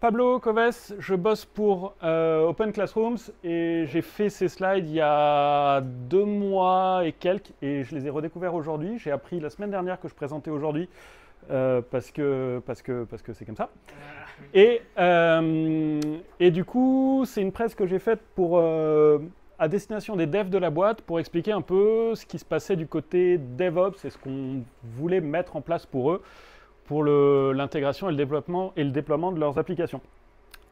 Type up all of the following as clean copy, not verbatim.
Pablo Coves, je bosse pour Open Classrooms et j'ai fait ces slides il y a 2 mois et quelques et je les ai redécouverts aujourd'hui. J'ai appris la semaine dernière que je présentais aujourd'hui parce que c'est comme ça. Et du coup, c'est une presse que j'ai faite pour, à destination des devs de la boîte pour expliquer un peu ce qui se passait du côté DevOps et ce qu'on voulait mettre en place pour eux pour l'intégration et le déploiement de leurs applications.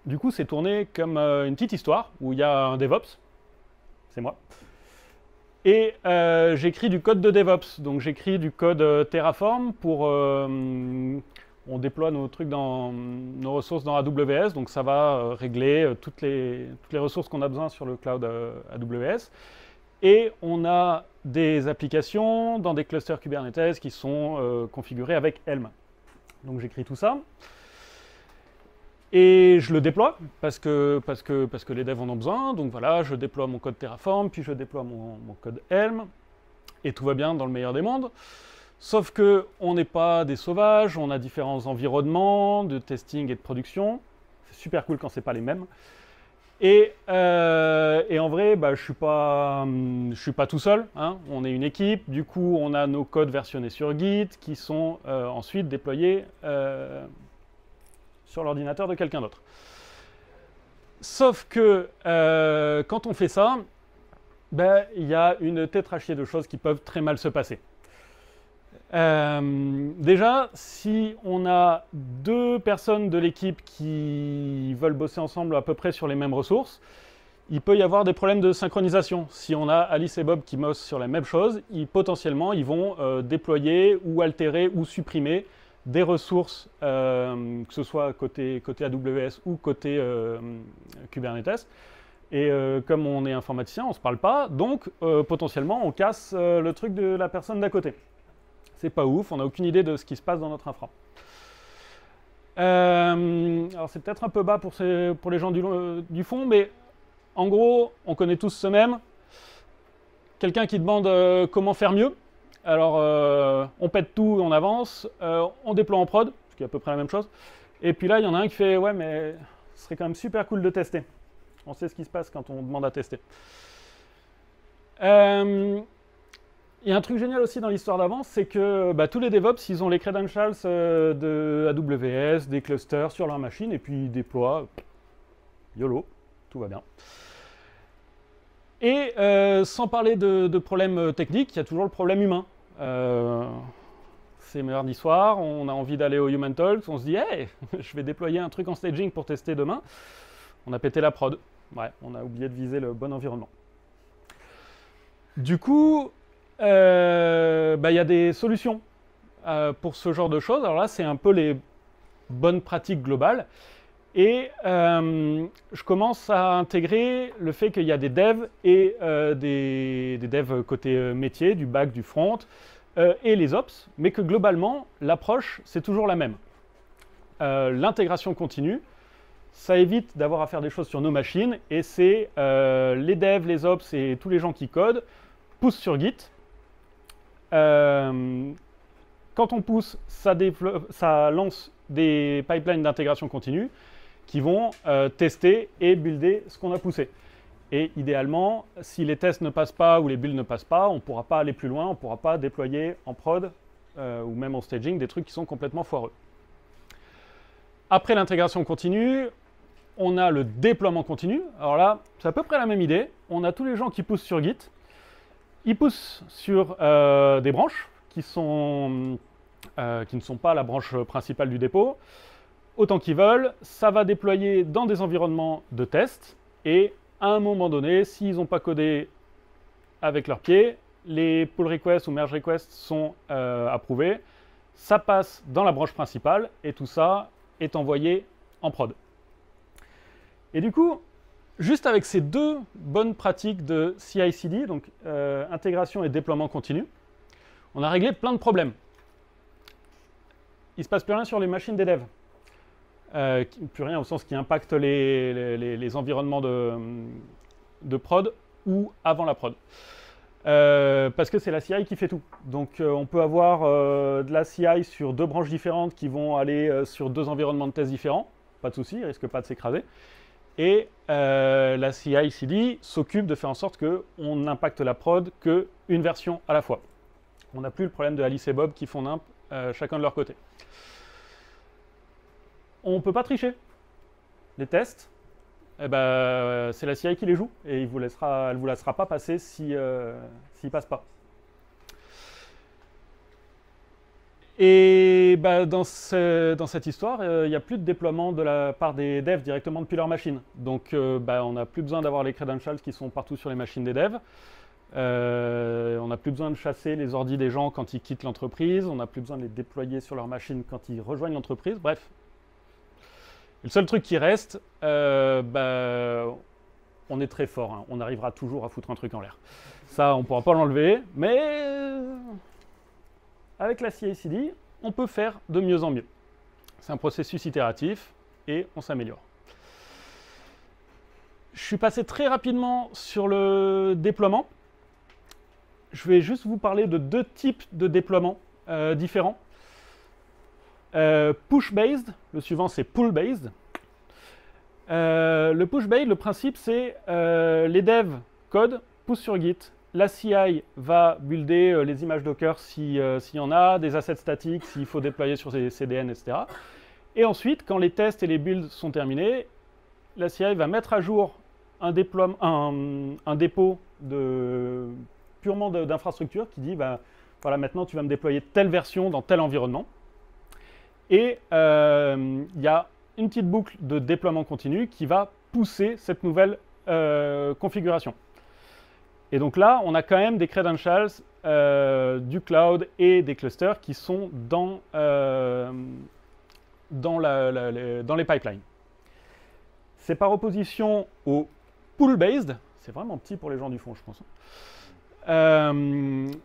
Du coup, c'est tourné comme une petite histoire où il y a un DevOps, c'est moi, et j'écris du code de DevOps. Donc j'écris du code Terraform pour... on déploie nos trucs nos ressources dans AWS, donc ça va régler toutes les ressources qu'on a besoin sur le cloud AWS. Et on a des applications dans des clusters Kubernetes qui sont configurés avec Helm. Donc j'écris tout ça. Et je le déploie parce que les devs en ont besoin. Donc voilà, je déploie mon code Terraform, puis je déploie mon code Helm. Et tout va bien dans le meilleur des mondes. Sauf qu'on n'est pas des sauvages, on a différents environnements de testing et de production. C'est super cool quand c'est pas les mêmes. Et en vrai, bah, je suis pas tout seul, hein. On est une équipe. Du coup, on a nos codes versionnés sur Git qui sont ensuite déployés sur l'ordinateur de quelqu'un d'autre. Sauf que quand on fait ça, ben, il y a une tétrachée de choses qui peuvent très mal se passer. Déjà, si on a 2 personnes de l'équipe qui veulent bosser ensemble à peu près sur les mêmes ressources, il peut y avoir des problèmes de synchronisation. Si on a Alice et Bob qui bossent sur la même chose, potentiellement, ils vont déployer ou altérer ou supprimer des ressources, que ce soit côté AWS ou côté Kubernetes. Et comme on est informaticien, on ne se parle pas, donc potentiellement, on casse le truc de la personne d'à côté. C'est pas ouf, on n'a aucune idée de ce qui se passe dans notre infra. Alors c'est peut-être un peu bas pour les gens du fond, mais en gros, on connaît tous ce même. Quelqu'un qui demande comment faire mieux. Alors, on pète tout, on avance, on déploie en prod, ce qui est à peu près la même chose. Et puis là, il y en a un qui fait « Ouais, mais ce serait quand même super cool de tester. » On sait ce qui se passe quand on demande à tester. Il y a un truc génial aussi dans l'histoire d'avance, c'est que bah, tous les DevOps, ils ont les credentials de AWS, des clusters sur leur machine, et puis ils déploient, YOLO, tout va bien. Et sans parler de problèmes techniques, il y a toujours le problème humain. C'est mardi soir, on a envie d'aller au Human Talks, on se dit « Hey, je vais déployer un truc en staging pour tester demain. » On a pété la prod. Ouais, on a oublié de viser le bon environnement. Du coup, bah, y a des solutions pour ce genre de choses. Alors là, c'est un peu les bonnes pratiques globales. Et je commence à intégrer le fait qu'il y a des devs et des devs côté métier, du back, du front, et les ops, mais que globalement, l'approche, c'est toujours la même. L'intégration continue, ça évite d'avoir à faire des choses sur nos machines, et c'est les devs, les ops et tous les gens qui codent poussent sur Git. Quand on pousse, ça lance des pipelines d'intégration continue qui vont tester et builder ce qu'on a poussé. Et idéalement, si les tests ne passent pas ou les builds ne passent pas, on ne pourra pas aller plus loin, on ne pourra pas déployer en prod ou même en staging des trucs qui sont complètement foireux. Après l'intégration continue, on a le déploiement continu. Alors là, c'est à peu près la même idée. On a tous les gens qui poussent sur Git. Ils poussent sur des branches qui ne sont pas la branche principale du dépôt. Autant qu'ils veulent, ça va déployer dans des environnements de test. Et à un moment donné, s'ils n'ont pas codé avec leurs pieds, les pull requests ou merge requests sont approuvés. Ça passe dans la branche principale et tout ça est envoyé en prod. Et du coup, juste avec ces 2 bonnes pratiques de CI/CD, donc intégration et déploiement continu, on a réglé plein de problèmes. Il ne se passe plus rien sur les machines des devs. Plus rien au sens qui impacte les environnements de prod ou avant la prod. Parce que c'est la CI qui fait tout. Donc on peut avoir de la CI sur 2 branches différentes qui vont aller sur 2 environnements de test différents. pas de souci, il ne risque pas de s'écraser. Et la CI/CD s'occupe de faire en sorte qu'on n'impacte la prod qu'une version à la fois. On n'a plus le problème de Alice et Bob qui font nimp chacun de leur côté. On ne peut pas tricher. Les tests, eh ben, c'est la CI qui les joue et elle ne vous laissera pas passer s'ils ne passent pas. Et bah, dans cette histoire, il n'y a plus de déploiement de la part des devs directement depuis leur machine. Donc bah, on n'a plus besoin d'avoir les credentials qui sont partout sur les machines des devs. On n'a plus besoin de chasser les ordis des gens quand ils quittent l'entreprise. On n'a plus besoin de les déployer sur leur machine quand ils rejoignent l'entreprise. Bref. Et le seul truc qui reste, bah, on est très fort. Hein. On arrivera toujours à foutre un truc en l'air. Ça, on ne pourra pas l'enlever. Mais avec la CI/CD, on peut faire de mieux en mieux. C'est un processus itératif et on s'améliore. Je suis passé très rapidement sur le déploiement. Je vais juste vous parler de deux types de déploiements différents. Push-based, le suivant c'est pull-based. Le push-based, le principe c'est les devs code, poussent sur Git. La CI va builder les images Docker s'il y en a, des assets statiques s'il faut déployer sur des CDN, etc. Et ensuite, quand les tests et les builds sont terminés, la CI va mettre à jour un dépôt purement d'infrastructure qui dit bah, voilà, maintenant tu vas me déployer telle version dans tel environnement. Et il y a une petite boucle de déploiement continu qui va pousser cette nouvelle configuration. Et donc là, on a quand même des credentials du cloud et des clusters qui sont dans les pipelines. C'est par opposition au pull-based, c'est vraiment petit pour les gens du fond, je pense.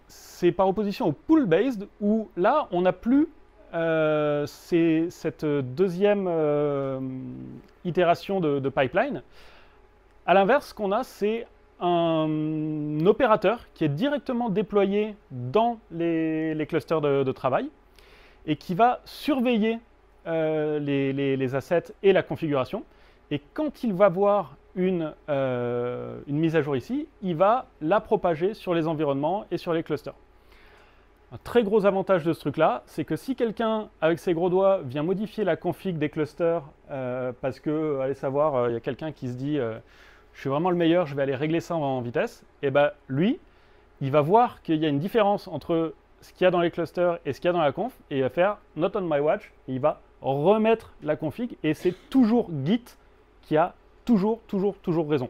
C'est par opposition au pull-based où là, on n'a plus cette deuxième itération de pipeline. À l'inverse, ce qu'on a, c'est un opérateur qui est directement déployé dans les clusters de travail et qui va surveiller les assets et la configuration. Et quand il va voir une mise à jour ici, il va la propager sur les environnements et sur les clusters. Un très gros avantage de ce truc-là, c'est que si quelqu'un, avec ses gros doigts, vient modifier la config des clusters parce que, allez savoir, il y a quelqu'un qui se dit je suis vraiment le meilleur, je vais aller régler ça en vitesse, et bien lui, il va voir qu'il y a une différence entre ce qu'il y a dans les clusters et ce qu'il y a dans la conf, et il va faire not on my watch, et il va remettre la config, et c'est toujours Git qui a toujours raison.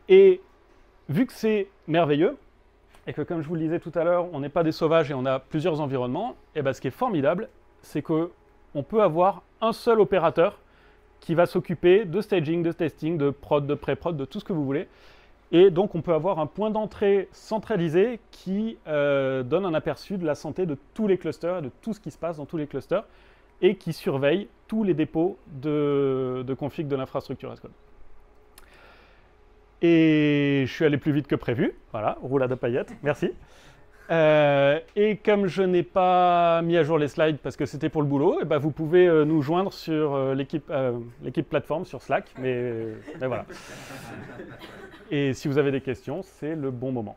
Et vu que c'est merveilleux, et que comme je vous le disais tout à l'heure, on n'est pas des sauvages et on a plusieurs environnements, et bien ce qui est formidable, c'est qu'on peut avoir un seul opérateur qui va s'occuper de staging, de testing, de prod, de pré-prod, de tout ce que vous voulez. Et donc, on peut avoir un point d'entrée centralisé qui donne un aperçu de la santé de tous les clusters et de tout ce qui se passe dans tous les clusters et qui surveille tous les dépôts de config de l'infrastructure as code. Et je suis allé plus vite que prévu. Voilà, roulade à paillettes, merci. Et comme je n'ai pas mis à jour les slides parce que c'était pour le boulot, et ben vous pouvez nous joindre sur l'équipe plateforme sur Slack. Mais voilà. Et si vous avez des questions, c'est le bon moment.